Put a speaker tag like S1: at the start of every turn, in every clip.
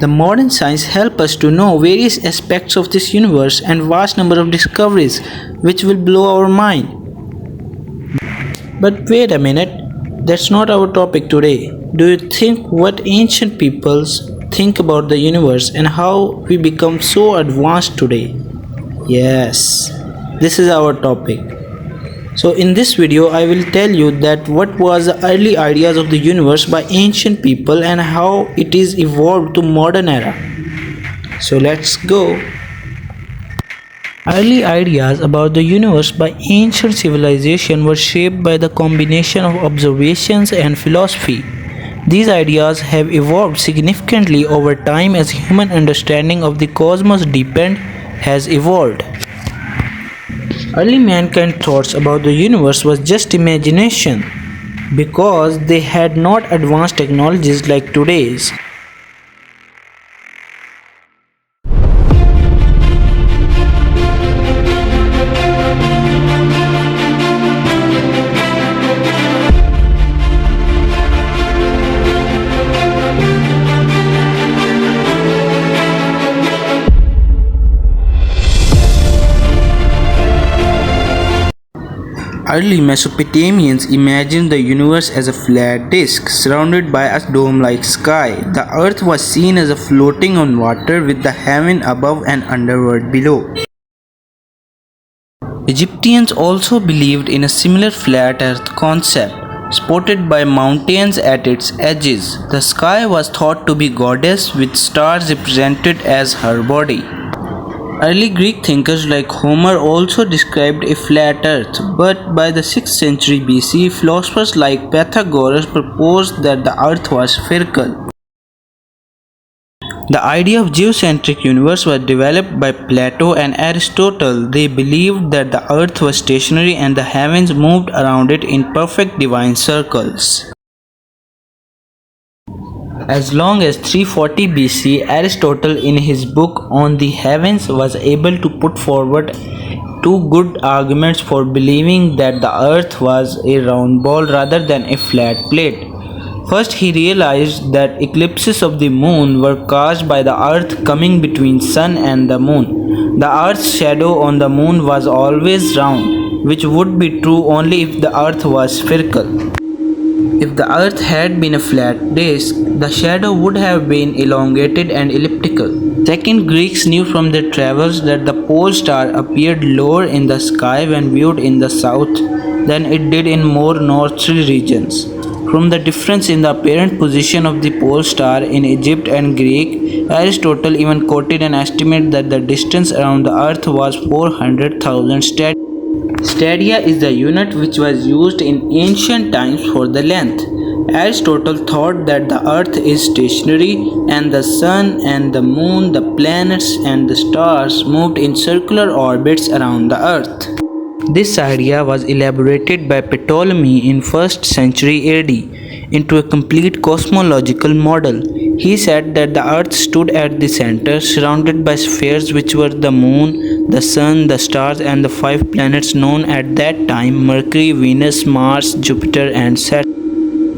S1: The modern science help us to know various aspects of this universe and vast number of discoveries which will blow our mind. But wait a minute, that's not our topic today. Do you think what ancient peoples think about the universe and how we become so advanced today? Yes, this is our topic. So in this video I will tell you that what was the early ideas of the universe by ancient people and how it is evolved to modern era. So let's go. Early ideas about the universe by ancient civilization were shaped by the combination of observations and philosophy. These ideas have evolved significantly over time as human understanding of the cosmos deepened has evolved. Early mankind thoughts about the universe was just imagination because they had not advanced technologies like today's. Early Mesopotamians imagined the universe as a flat disk surrounded by a dome-like sky. The earth was seen as a floating on water with the heaven above and underworld below. Egyptians also believed in a similar flat earth concept, spotted by mountains at its edges. The sky was thought to be goddess with stars represented as her body. Early Greek thinkers like Homer also described a flat earth, but by the 6th century BC, philosophers like Pythagoras proposed that the earth was spherical. The idea of geocentric universe was developed by Plato and Aristotle. They believed that the earth was stationary and the heavens moved around it in perfect divine circles. As long as 340 BC, Aristotle in his book on the heavens was able to put forward two good arguments for believing that the earth was a round ball rather than a flat plate. First, he realized that eclipses of the moon were caused by the earth coming between sun and the moon. The earth's shadow on the moon was always round, which would be true only if the earth was spherical. If the earth had been a flat disk, the shadow would have been elongated and elliptical. Second, Greeks knew from their travels that the pole star appeared lower in the sky when viewed in the south than it did in more northerly regions. From the difference in the apparent position of the pole star in Egypt and Greek, Aristotle even quoted an estimate that the distance around the earth was 400,000 stadia. Stadia is the unit which was used in ancient times for the length. Aristotle thought that the earth is stationary and the sun and the moon, the planets and the stars moved in circular orbits around the earth. This idea was elaborated by Ptolemy in 1st century AD into a complete cosmological model. He said that the earth stood at the center, surrounded by spheres which were the moon, the sun, the stars and the 5 planets known at that time: Mercury, Venus, Mars, Jupiter and Saturn.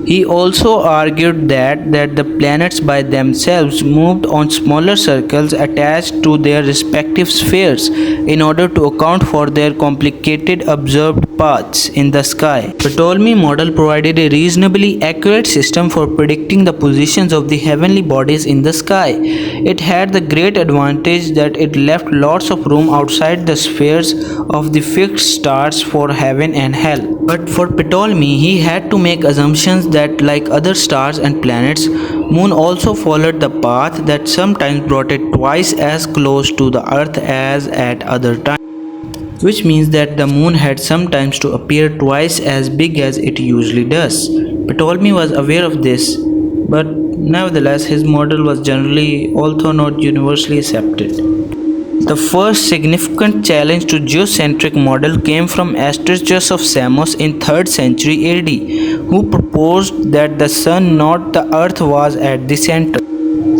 S1: He also argued that the planets by themselves moved on smaller circles attached to their respective spheres in order to account for their complicated observed paths in the sky. The Ptolemy model provided a reasonably accurate system for predicting the positions of the heavenly bodies in the sky. It had the great advantage that it left lots of room outside the spheres of the fixed stars for heaven and hell. But for Ptolemy, he had to make assumptions that, like other stars and planets, moon also followed the path that sometimes brought it twice as close to the earth as at other times, which means that the moon had sometimes to appear twice as big as it usually does. Ptolemy was aware of this, but nevertheless his model was generally, although not universally accepted. The first significant challenge to geocentric model came from Astyages of Samos in 3rd century AD, who proposed that the sun, not the earth, was at the center.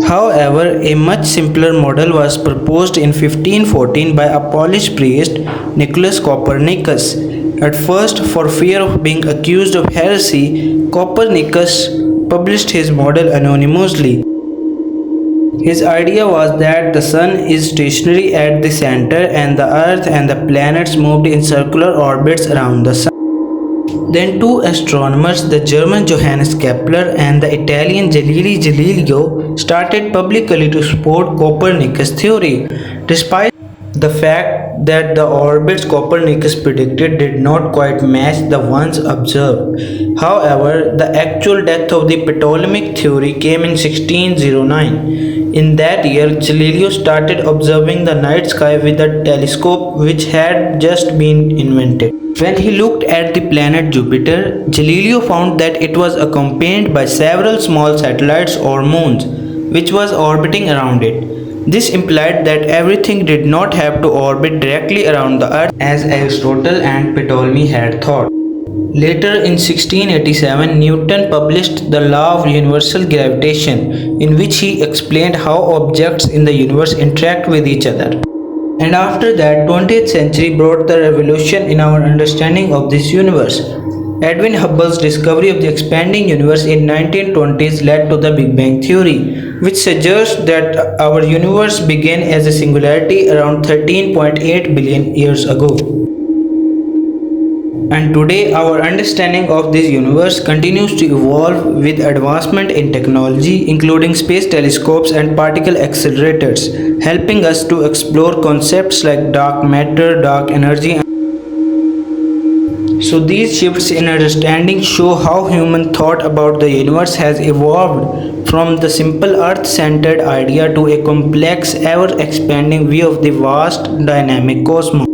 S1: However, a much simpler model was proposed in 1514 by a Polish priest, Nicholas Copernicus. At first, for fear of being accused of heresy, Copernicus published his model anonymously. His idea was that the sun is stationary at the center and the earth and the planets moved in circular orbits around the sun. Then two astronomers, the German Johannes Kepler and the Italian Galileo, started publicly to support Copernicus' theory, despite the fact that the orbits Copernicus predicted did not quite match the ones observed. However, the actual death of the Ptolemaic theory came in 1609. In that year, Galileo started observing the night sky with a telescope which had just been invented. When he looked at the planet Jupiter, Galileo found that it was accompanied by several small satellites or moons, which was orbiting around it. This implied that everything did not have to orbit directly around the Earth as Aristotle and Ptolemy had thought. Later in 1687, Newton published the law of universal gravitation, in which he explained how objects in the universe interact with each other. And after that, 20th century brought the revolution in our understanding of this universe. Edwin Hubble's discovery of the expanding universe in 1920s led to the Big Bang theory, which suggests that our universe began as a singularity around 13.8 billion years ago. And today, our understanding of this universe continues to evolve with advancement in technology, including space telescopes and particle accelerators, helping us to explore concepts like dark matter, dark energy. So these shifts in understanding show how human thought about the universe has evolved from the simple earth-centered idea to a complex, ever-expanding view of the vast, dynamic cosmos.